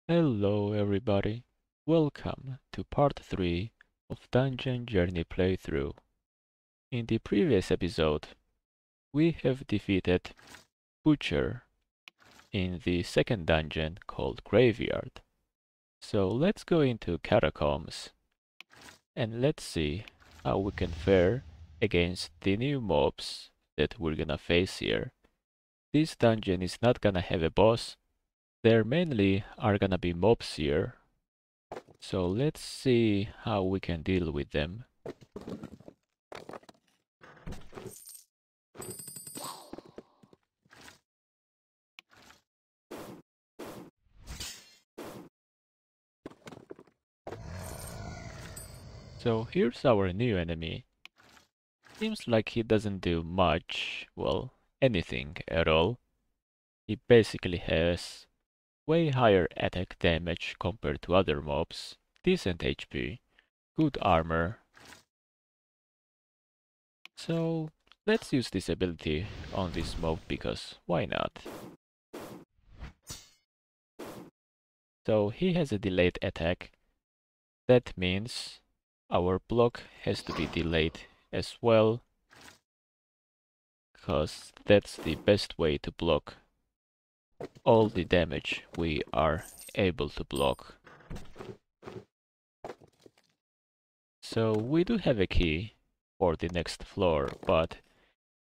Hello everybody, welcome to part 3 of Dungeon Journey playthrough. In the previous episode, we have defeated Butcher in the second dungeon called Graveyard. So let's go into Catacombs and let's see how we can fare against the new mobs that we're gonna face here. This dungeon is not gonna have a boss, there mainly are gonna be mobs here. So let's see how we can deal with them. So here's our new enemy. Seems like he doesn't do much, well, anything at all. He basically has way higher attack damage compared to other mobs, decent HP, good armor. So let's use this ability on this mob because why not? So he has a delayed attack. That means our block has to be delayed as well, because that's the best way to block all the damage we are able to block. So we do have a key for the next floor, but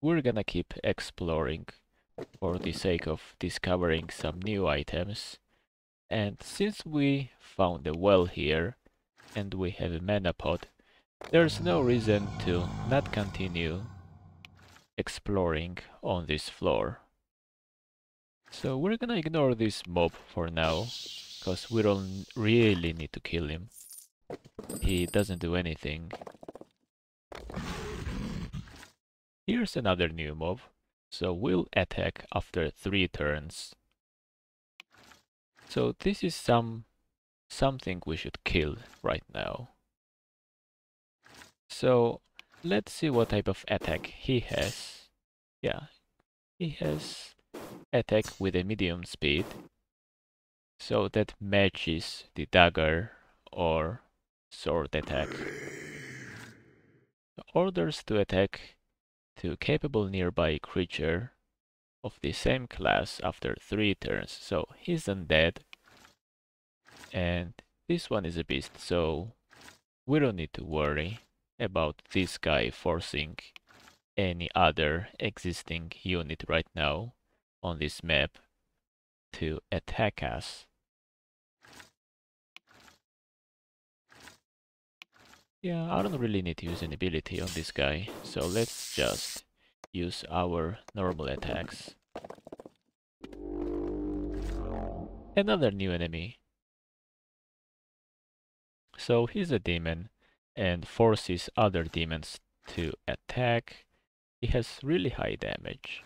we're gonna keep exploring for the sake of discovering some new items. And since we found a well here, and we have a mana pot, there's no reason to not continue exploring on this floor. So we're gonna ignore this mob for now, because we don't really need to kill him. He doesn't do anything. Here's another new mob, so we'll attack after 3 turns. So this is something we should kill right now. So let's see what type of attack he has. Yeah, he has attack with a medium speed, so that matches the dagger or sword attack. Orders to attack to capable nearby creature of the same class after 3 turns. So he's undead, and this one is a beast, so we don't need to worry about this guy forcing any other existing unit right now on this map to attack us. Yeah, I don't really need to use an ability on this guy, so let's just use our normal attacks. Another new enemy. So he's a demon and forces other demons to attack. He has really high damage.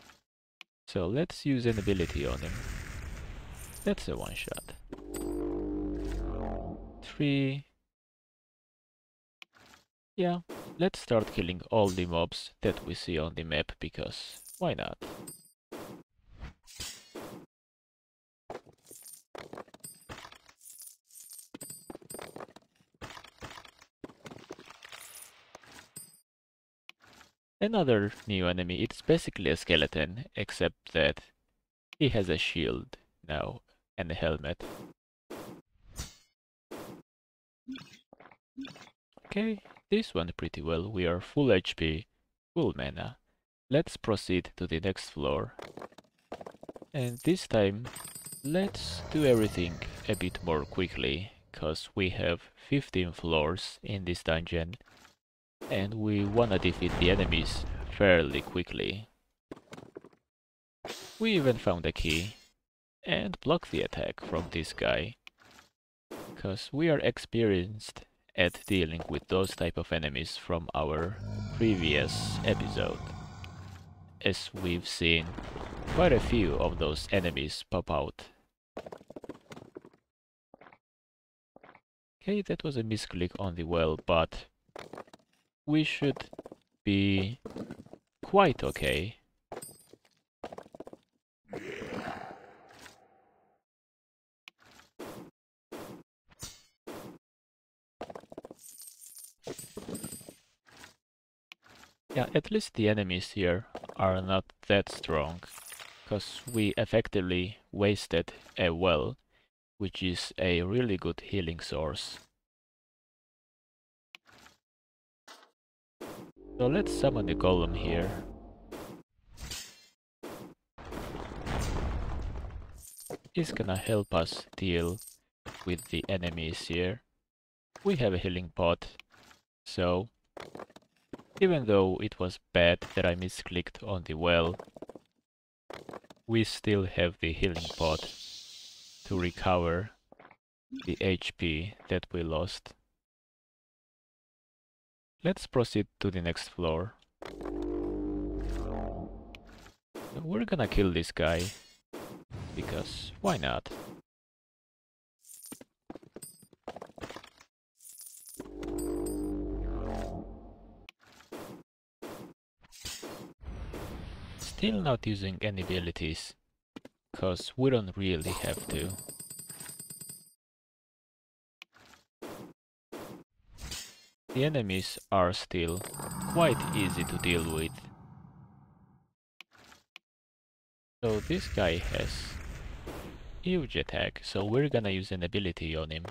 So let's use an ability on him. That's a one shot. 3. Yeah, let's start killing all the mobs that we see on the map because why not? Another new enemy, it's basically a skeleton, except that he has a shield now and a helmet. Okay, this went pretty well. We are full HP, full mana. Let's proceed to the next floor. And this time, let's do everything a bit more quickly, cause we have 15 floors in this dungeon, and we wanna defeat the enemies fairly quickly. We even found a key, and block the attack from this guy, cause we are experienced at dealing with those type of enemies from our previous episode, as we've seen quite a few of those enemies pop out. Okay, that was a misclick on the well, but we should be quite okay. Yeah, at least the enemies here are not that strong, because we effectively wasted a well, which is a really good healing source. So let's summon the golem here. He's gonna help us deal with the enemies here. We have a healing pot, so even though it was bad that I misclicked on the well, we still have the healing pot to recover the HP that we lost. Let's proceed to the next floor. We're gonna kill this guy, because why not? Still not using any abilities, cause we don't really have to. The enemies are still quite easy to deal with. So this guy has huge attack, so we're gonna use an ability on him.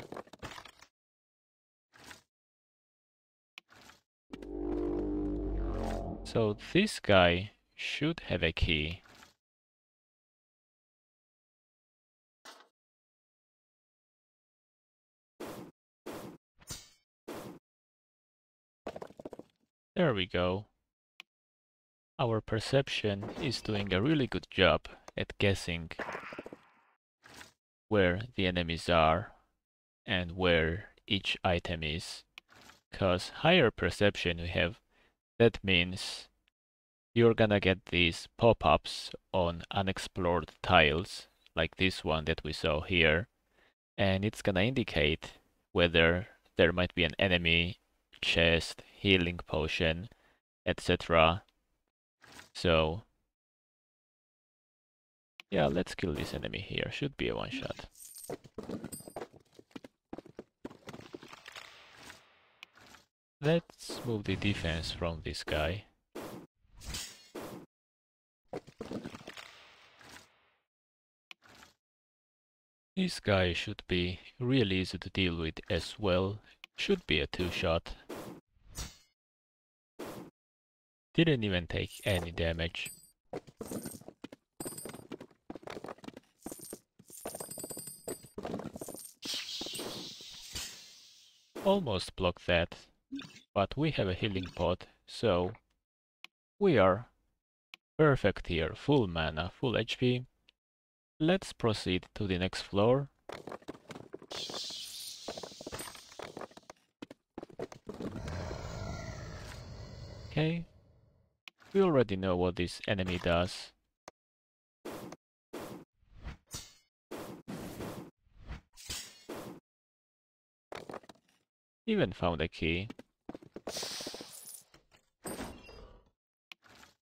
So this guy should have a key. There we go. Our perception is doing a really good job at guessing where the enemies are and where each item is. Cause higher perception we have, that means you're gonna get these pop-ups on unexplored tiles, like this one that we saw here, and it's gonna indicate whether there might be an enemy, chest, healing potion, etc. So yeah, let's kill this enemy here. Should be a one-shot. Let's move the defense from this guy. This guy should be really easy to deal with as well. Should be a two-shot. Didn't even take any damage. Almost blocked that, but we have a healing pot, so we are perfect here. Full mana, full HP. Let's proceed to the next floor. Okay, we already know what this enemy does. Even found a key.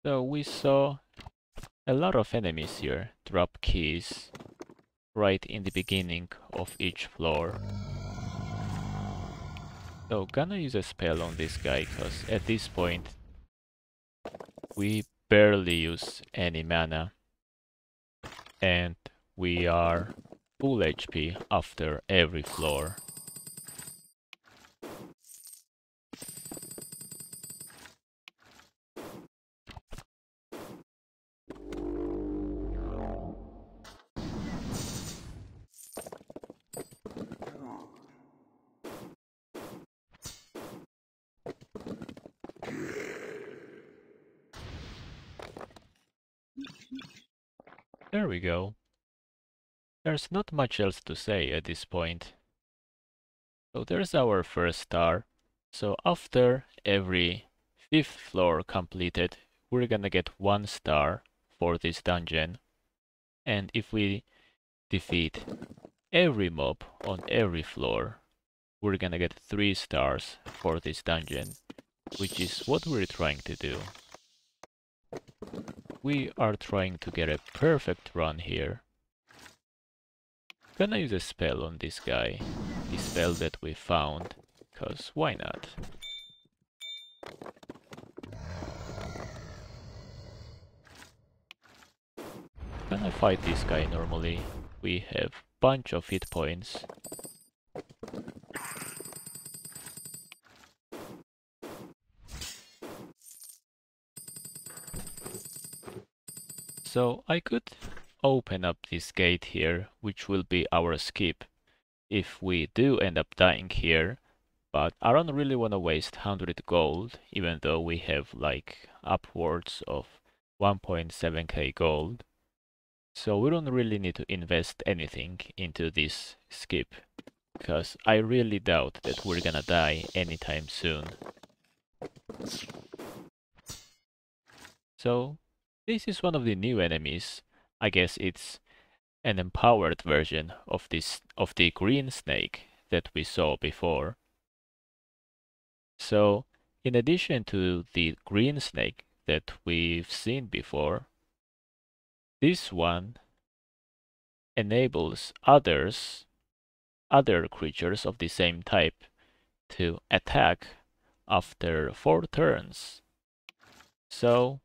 So we saw a lot of enemies here drop keys right in the beginning of each floor. So gonna use a spell on this guy, cause at this point we barely use any mana and we are full HP after every floor. There we go. There's not much else to say at this point. So there's our first star. So after every 5th floor completed, we're gonna get 1 star for this dungeon. And if we defeat every mob on every floor, we're gonna get 3 stars for this dungeon, which is what we're trying to do. We are trying to get a perfect run here. Gonna use a spell on this guy, the spell that we found, cause why not? Can I fight this guy normally? We have bunch of hit points. So I could open up this gate here, which will be our skip if we do end up dying here. But I don't really want to waste 100 gold, even though we have like upwards of 1.7k gold. So we don't really need to invest anything into this skip, because I really doubt that we're gonna die anytime soon. So this is one of the new enemies. I guess it's an empowered version of the green snake that we saw before. So in addition to the green snake that we've seen before, this one enables other creatures of the same type to attack after 4 turns. So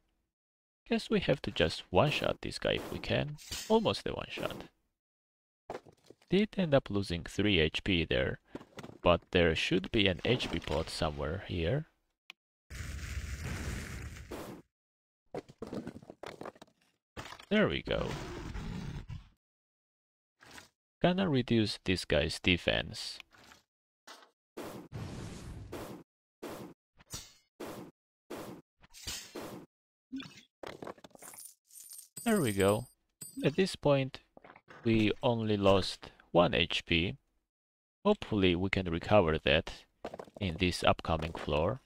guess we have to just one-shot this guy if we can. Almost a one-shot. Did end up losing 3 HP there, but there should be an HP pot somewhere here. There we go. Gonna reduce this guy's defense. There we go. At this point, we only lost 1 HP. Hopefully we can recover that in this upcoming floor.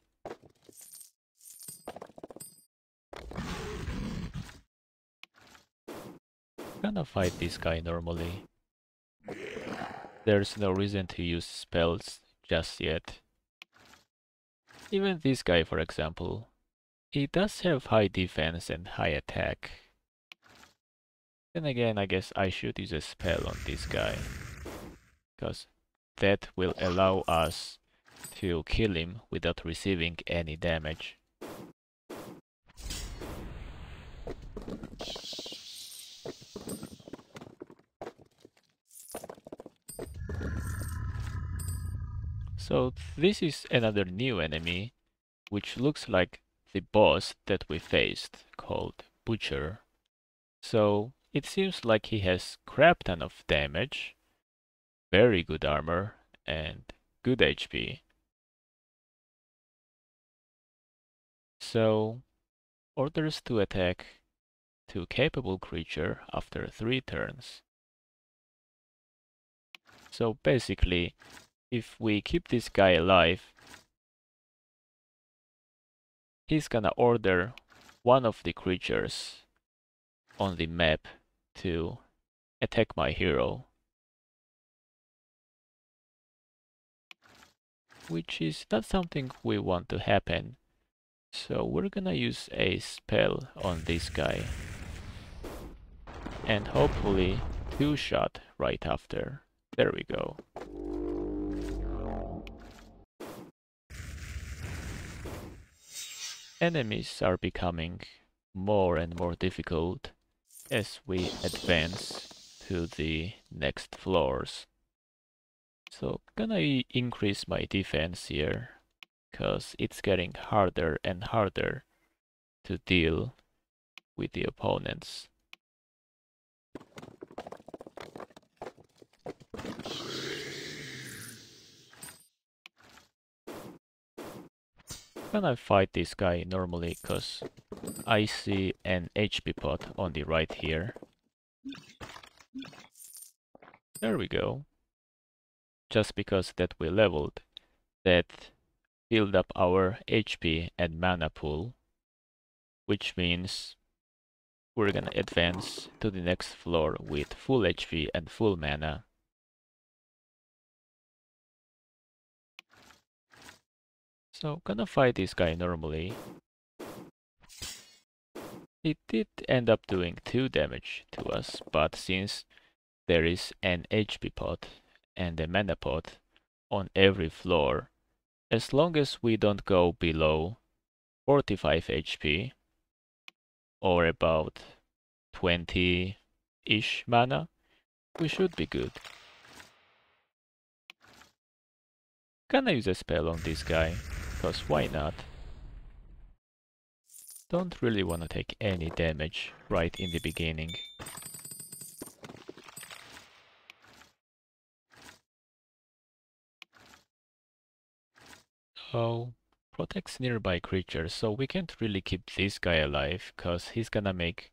Gonna fight this guy normally. There's no reason to use spells just yet. Even this guy, for example, he does have high defense and high attack. Then again, I guess I should use a spell on this guy, because that will allow us to kill him without receiving any damage. So this is another new enemy, which looks like the boss that we faced, called Butcher. So it seems like he has crap ton of damage, very good armor, and good HP. So orders to attack to capable creature after 3 turns. So basically, if we keep this guy alive, he's gonna order one of the creatures on the map to attack my hero, which is not something we want to happen. So we're gonna use a spell on this guy and hopefully 2-shot right after. There we go. Enemies are becoming more and more difficult as we advance to the next floors. So gonna increase my defense here, because it's getting harder and harder to deal with the opponents. Can I fight this guy normally, because I see an HP pot on the right here. There we go. Just because that we leveled, that filled up our HP and mana pool, which means we're gonna advance to the next floor with full HP and full mana. So gonna fight this guy normally. It did end up doing 2 damage to us, but since there is an HP pot and a mana pot on every floor, as long as we don't go below 45 HP or about 20 6-ish mana, we should be good. Can I use a spell on this guy? Cause why not? Don't really wanna take any damage right in the beginning. Oh, protects nearby creatures, so we can't really keep this guy alive, cause he's gonna make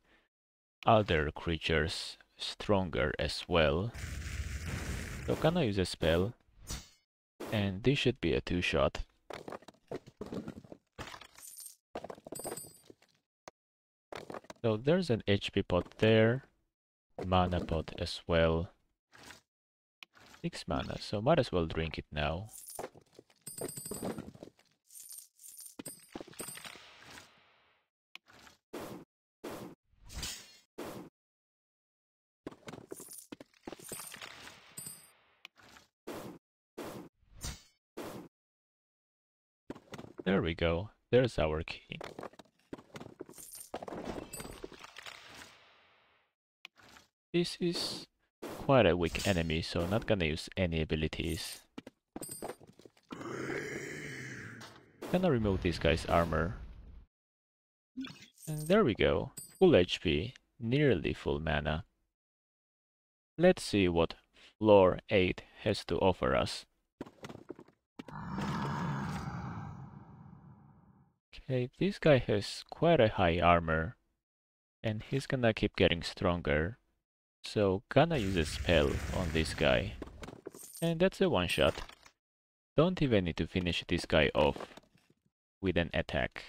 other creatures stronger as well. So can I use a spell? And this should be a 2-shot. So there's an HP pot there, mana pot as well. 6 mana, so might as well drink it now. There we go, there's our key. This is quite a weak enemy, so not gonna use any abilities. Gonna remove this guy's armor. And there we go, full HP, nearly full mana. Let's see what floor 8 has to offer us. Okay, this guy has quite a high armor, and he's gonna keep getting stronger. So gonna use a spell on this guy. And that's a 1-shot. Don't even need to finish this guy off with an attack.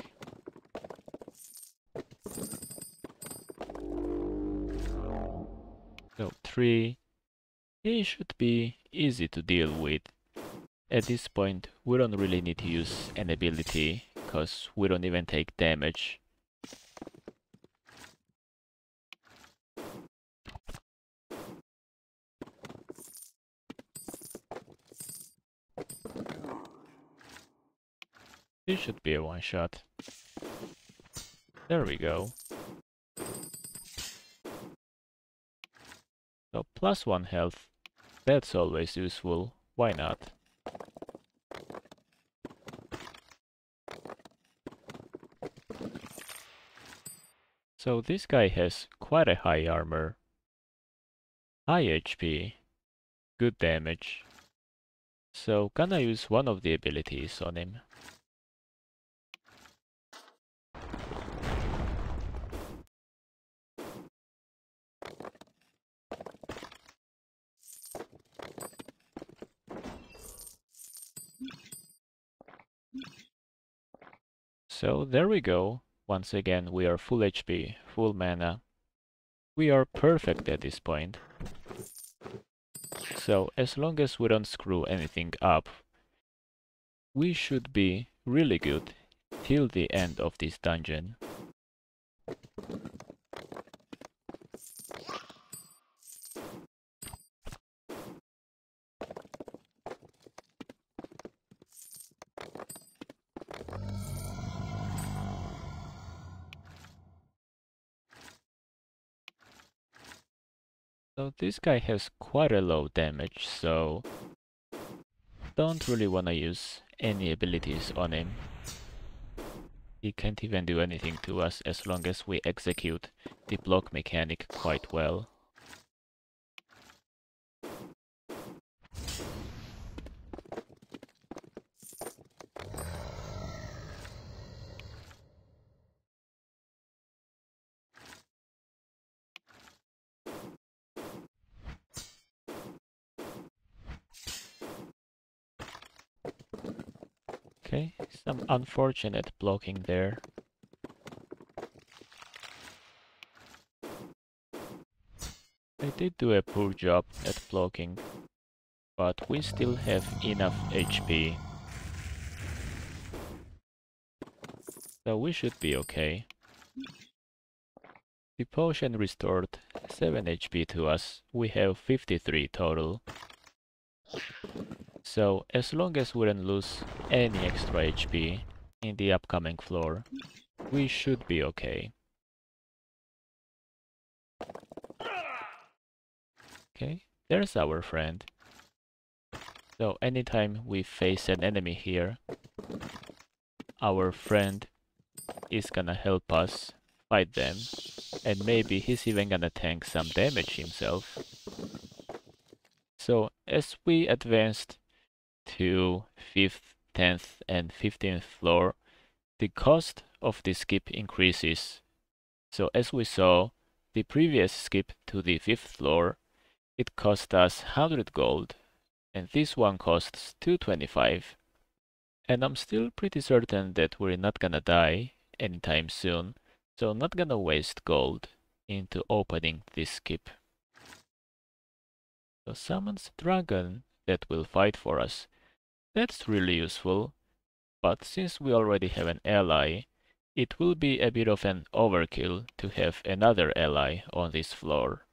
So 3. He should be easy to deal with. At this point, we don't really need to use an ability, cause we don't even take damage. This should be a 1-shot. There we go. So +1 health. That's always useful. Why not? So this guy has quite a high armor, high HP, good damage. So gonna use one of the abilities on him. So there we go. Once again, we are full HP, full mana. We are perfect at this point. So as long as we don't screw anything up, we should be really good till the end of this dungeon. So this guy has quite a low damage, so don't really wanna use any abilities on him. He can't even do anything to us as long as we execute the block mechanic quite well. Okay, some unfortunate blocking there. I did do a poor job at blocking, but we still have enough HP. So we should be okay. The potion restored 7 HP to us. We have 53 total. So as long as we don't lose any extra HP in the upcoming floor, we should be okay. Okay, there's our friend. So anytime we face an enemy here, our friend is gonna help us fight them. And maybe he's even gonna tank some damage himself. So as we advanced to 5th, 10th and 15th floor, the cost of the skip increases. So as we saw, the previous skip to the 5th floor, it cost us 100 gold, and this one costs 225. And I'm still pretty certain that we're not gonna die anytime soon, so I'm not gonna waste gold into opening this skip. So summons dragon that will fight for us. That's really useful, but since we already have an ally, it will be a bit of an overkill to have another ally on this floor.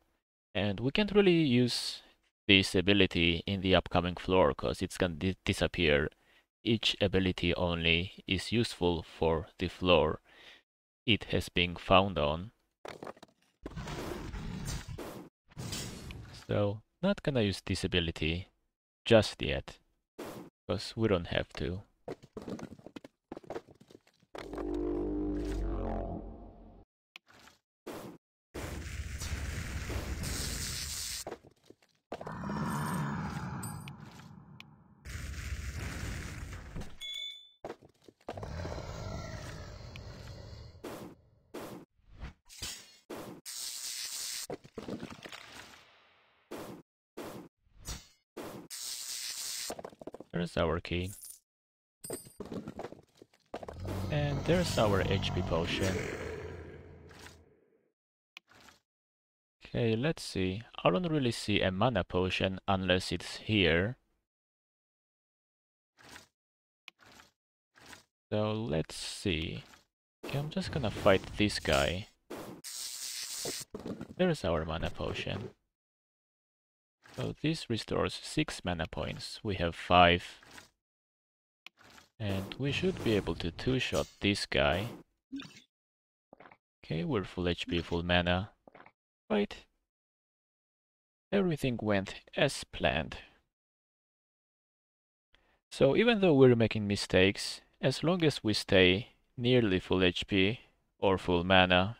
And we can't really use this ability in the upcoming floor because it's gonna disappear. Each ability only is useful for the floor it has been found on. So not gonna use this ability just yet, because we don't have to. There's our key. And there's our HP potion. Okay, let's see. I don't really see a mana potion unless it's here. So let's see. Okay, I'm just gonna fight this guy. There's our mana potion. So this restores 6 mana points. We have 5. And we should be able to two-shot this guy. Okay, we're full HP, full mana. Right. Everything went as planned. So even though we're making mistakes, as long as we stay nearly full HP or full mana,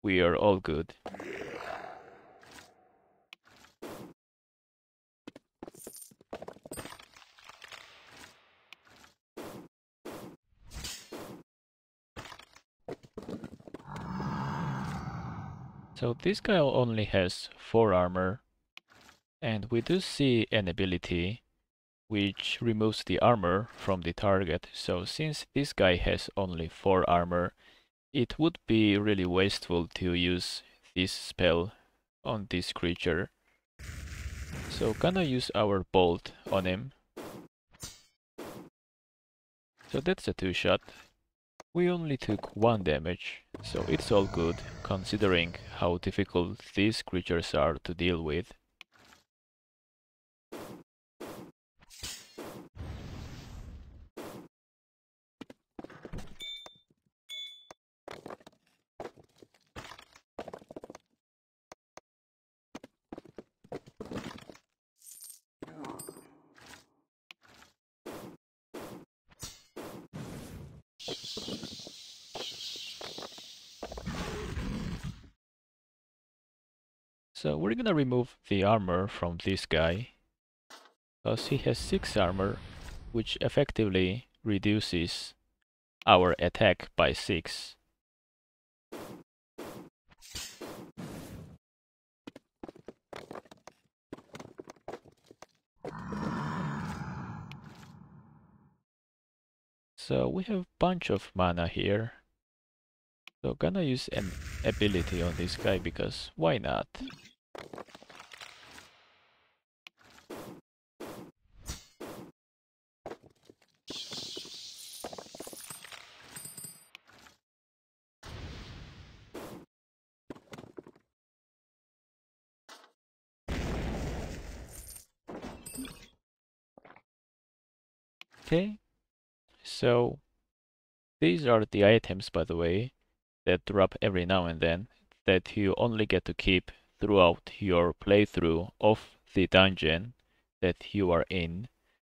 we are all good. So this guy only has 4 armor, and we do see an ability which removes the armor from the target. So since this guy has only 4 armor, it would be really wasteful to use this spell on this creature. So gonna use our bolt on him. So that's a 2-shot. We only took 1 damage, so it's all good, considering how difficult these creatures are to deal with. So we're gonna remove the armor from this guy, because he has 6 armor, which effectively reduces our attack by 6. So we have bunch of mana here. So gonna use an ability on this guy because why not? Okay, so these are the items, by the way, that drop every now and then that you only get to keep throughout your playthrough of the dungeon that you are in.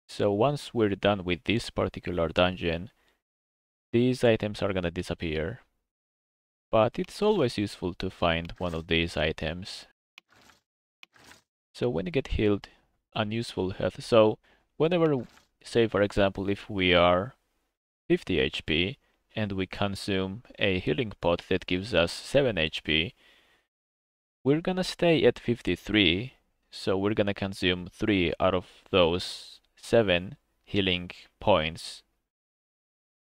So once we're done with this particular dungeon, these items are gonna disappear. But it's always useful to find one of these items. So when you get healed, unuseful health. So whenever, say for example, if we are 50 HP and we consume a healing pot that gives us 7 HP, we're gonna stay at 53. So we're gonna consume 3 out of those 7 healing points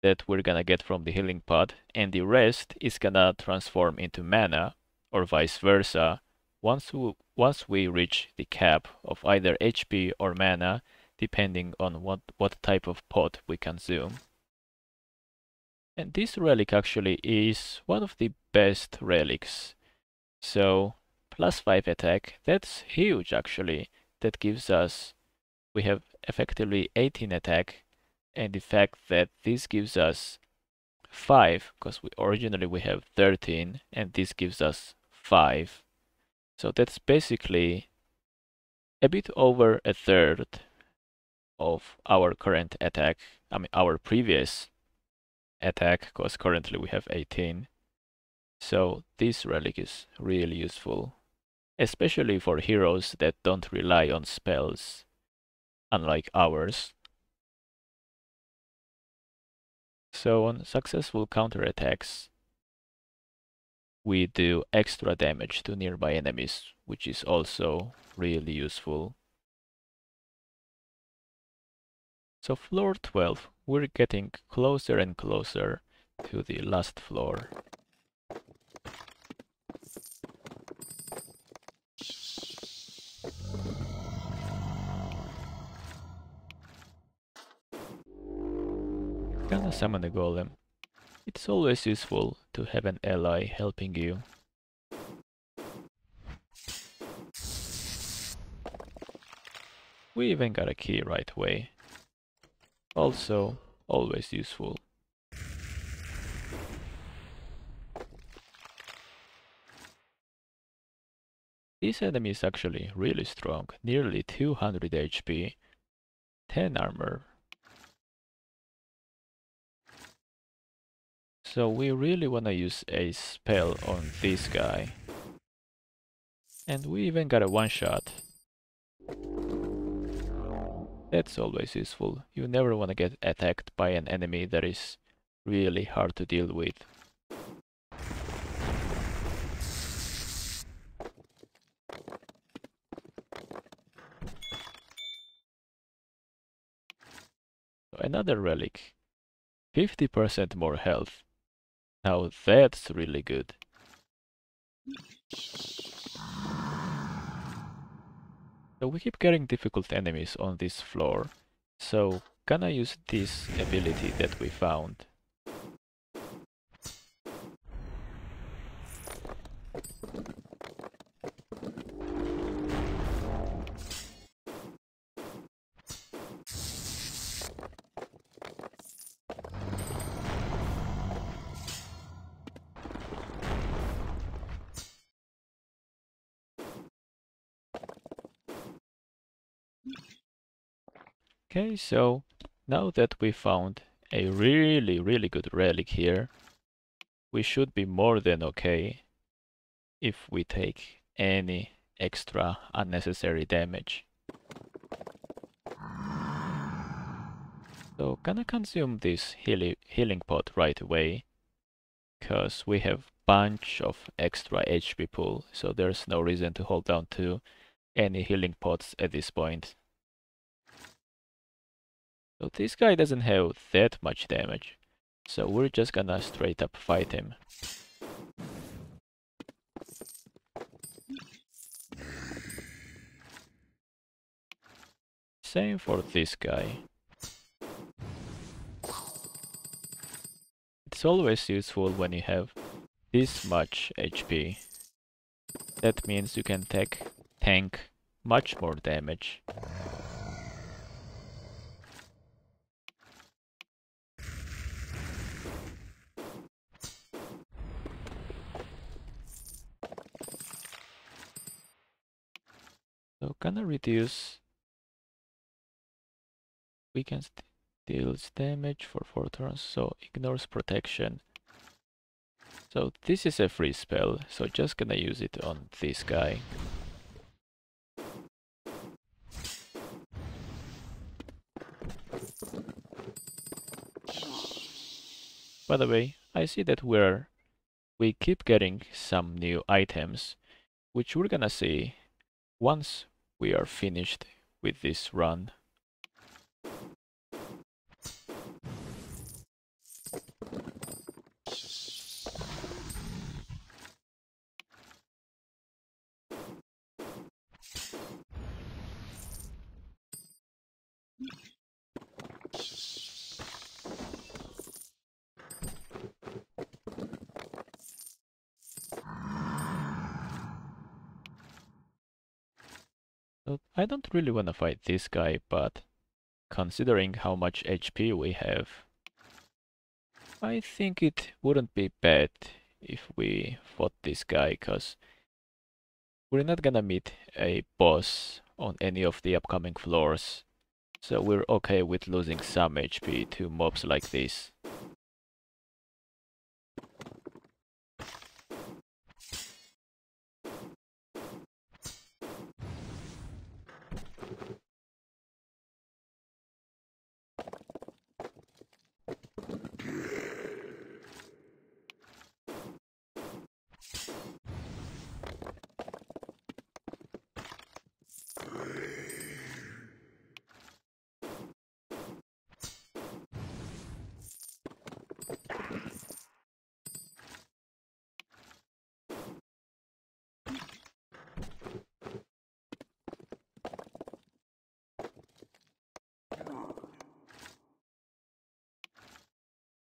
that we're gonna get from the healing pot, and the rest is gonna transform into mana, or vice versa, once we reach the cap of either HP or mana, depending on what type of pot we consume. And this relic actually is one of the best relics. So +5 attack, that's huge actually. That gives us, we have effectively 18 attack, and the fact that this gives us 5, because originally we have 13, and this gives us 5. So that's basically a bit over a third of our current attack. I mean, our previous attack, because currently we have 18. So this relic is really useful, especially for heroes that don't rely on spells, unlike ours. So on successful counterattacks, we do extra damage to nearby enemies, which is also really useful. So floor 12, we're getting closer and closer to the last floor. Gonna summon a golem. It's always useful to have an ally helping you. We even got a key right away. Also, always useful. This enemy is actually really strong, nearly 200 HP, 10 armor. So we really wanna use a spell on this guy. And we even got a one-shot. That's always useful. You never wanna get attacked by an enemy that is really hard to deal with. So another relic. 50% more health. Now that's really good. So we keep getting difficult enemies on this floor. So gonna use this ability that we found. Okay, so now that we found a really good relic here, we should be more than okay if we take any extra unnecessary damage. So gonna consume this healing pot right away, because we have bunch of extra HP pool, so there's no reason to hold down to any healing pots at this point. So this guy doesn't have that much damage, so we're just gonna straight up fight him. Same for this guy. It's always useful when you have this much HP. That means you can tank much more damage. So gonna reduce weakens deals damage for 4 turns, so ignores protection. So this is a free spell, so just gonna use it on this guy. By the way, I see that we keep getting some new items, which we're gonna see once we are finished with this run. So I don't really want to fight this guy, but considering how much HP we have, I think it wouldn't be bad if we fought this guy, cause we're not gonna meet a boss on any of the upcoming floors, so we're okay with losing some HP to mobs like this.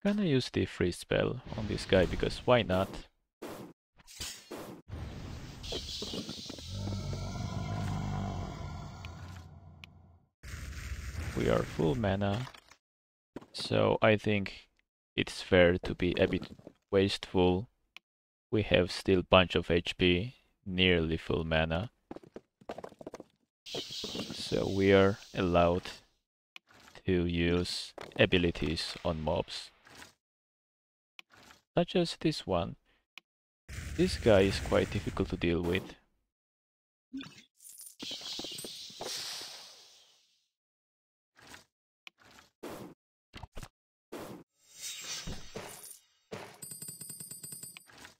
Gonna use the freeze spell on this guy because why not? We are full mana, so I think it's fair to be a bit wasteful. We have still bunch of HP, nearly full mana, so we are allowed to use abilities on mobs. Such as this one. This guy is quite difficult to deal with.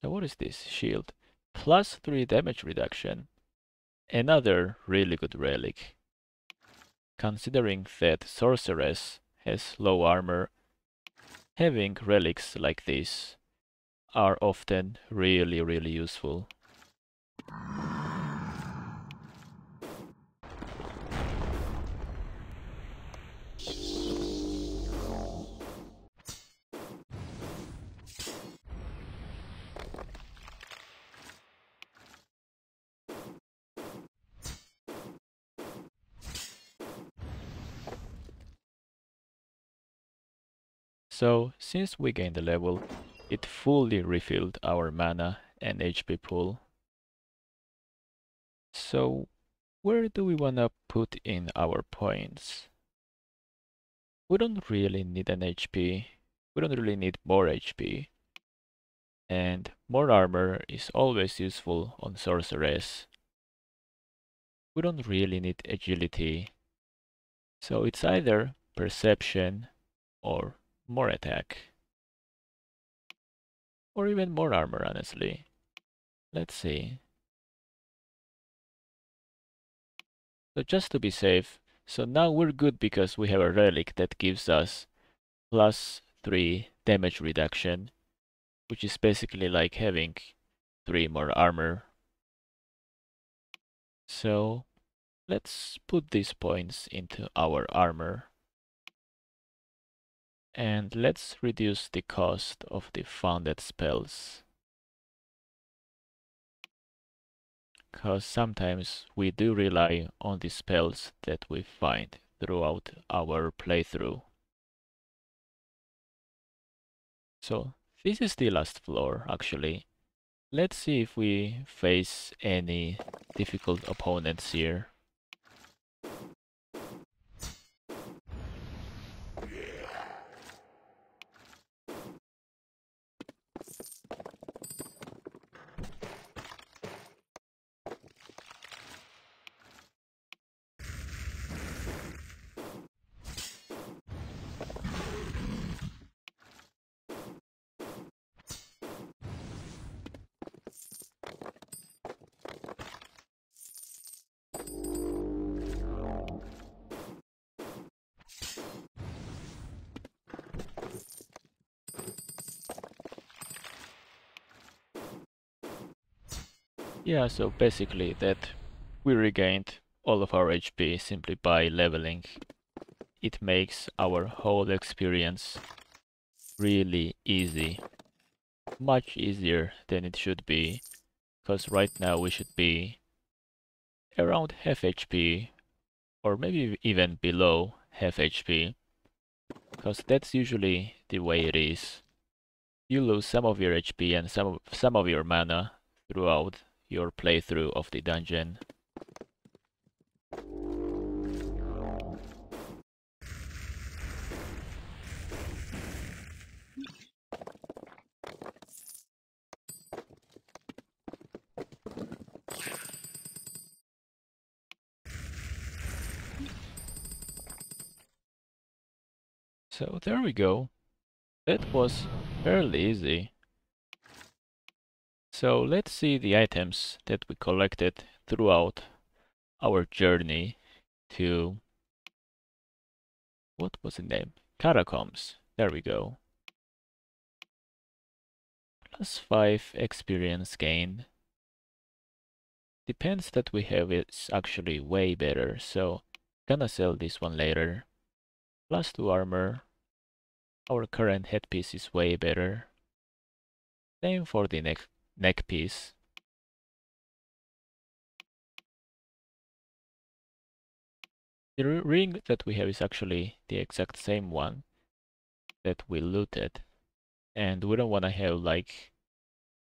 So what is this? Shield. Plus 3 damage reduction. Another really good relic. Considering that Sorceress has low armor, having relics like this are often really useful. So, since we gained a level, it fully refilled our mana and HP pool. So, where do we wanna put in our points? We don't really need an HP. We don't really need more HP. And more armor is always useful on Sorceress. We don't really need agility. So it's either perception or more attack. Or even more armor, honestly. Let's see. So just to be safe, so now we're good because we have a relic that gives us plus 3 damage reduction, which is basically like having 3 more armor. So let's put these points into our armor. And let's reduce the cost of the founded spells. Because sometimes we do rely on the spells that we find throughout our playthrough. So this is the last floor actually. Let's see if we face any difficult opponents here. Yeah, so basically that we regained all of our HP simply by leveling. It makes our whole experience really easy. Much easier than it should be, because right now we should be around half HP, or maybe even below half HP, because that's usually the way it is. You lose some of your HP and some of your mana throughout your playthrough of the dungeon. So there we go. That was fairly easy. So let's see the items that we collected throughout our journey to, what was the name? Catacombs. There we go. +5 experience gain. The pants that we have is actually way better, so gonna sell this one later. +2 armor. Our current headpiece is way better. Same for the neck piece. The ring that we have is actually the exact same one that we looted. And we don't want to have like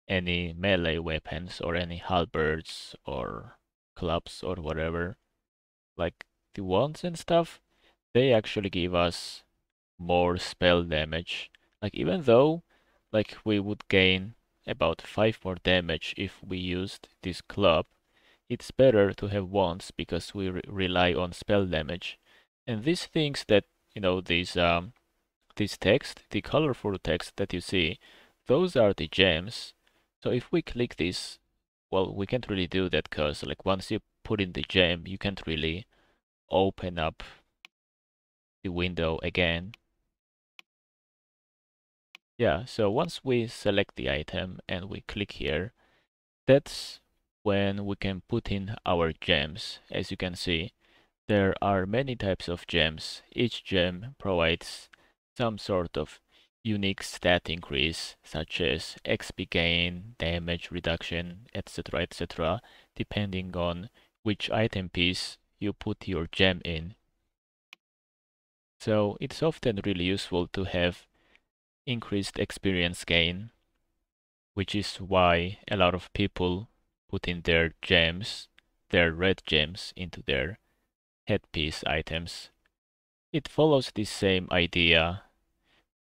any melee weapons or any halberds or clubs or whatever. Like the wands and stuff, they actually give us more spell damage. Like even though like we would gain about 5 more damage if we used this club, it's better to have wands because we rely on spell damage. And these things that, you know, this text, the colorful text that you see, those are the gems. So if we click this, well, we can't really do that because like once you put in the gem, you can't really open up the window again. Yeah, so once we select the item and we click here, that's when we can put in our gems. As you can see, there are many types of gems. Each gem provides some sort of unique stat increase, such as XP gain, damage reduction, etc., etc., depending on which item piece you put your gem in. So it's often really useful to have increased experience gain, which is why a lot of people put in their gems, their red gems, into their headpiece items. It follows the same idea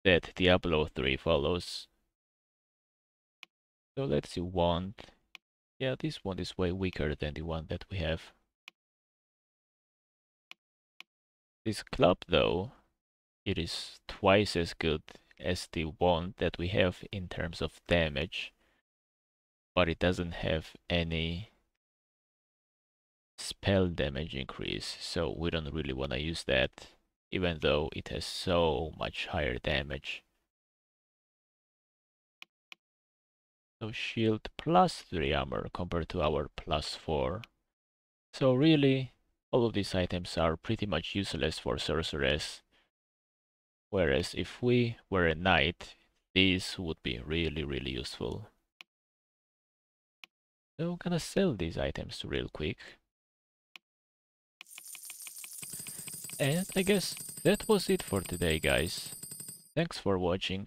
that Diablo 3 follows. So let's see wand. Yeah, this one is way weaker than the one that we have. This club though, it is twice as good as the wand that we have in terms of damage, but it doesn't have any spell damage increase, so we don't really want to use that, even though it has so much higher damage. So shield +3 armor compared to our +4. So really, all of these items are pretty much useless for sorceress. Whereas if we were a knight, these would be really useful. So I'm gonna sell these items real quick. And I guess that was it for today, guys. Thanks for watching.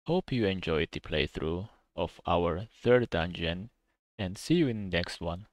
Hope you enjoyed the playthrough of our third dungeon, and see you in the next one.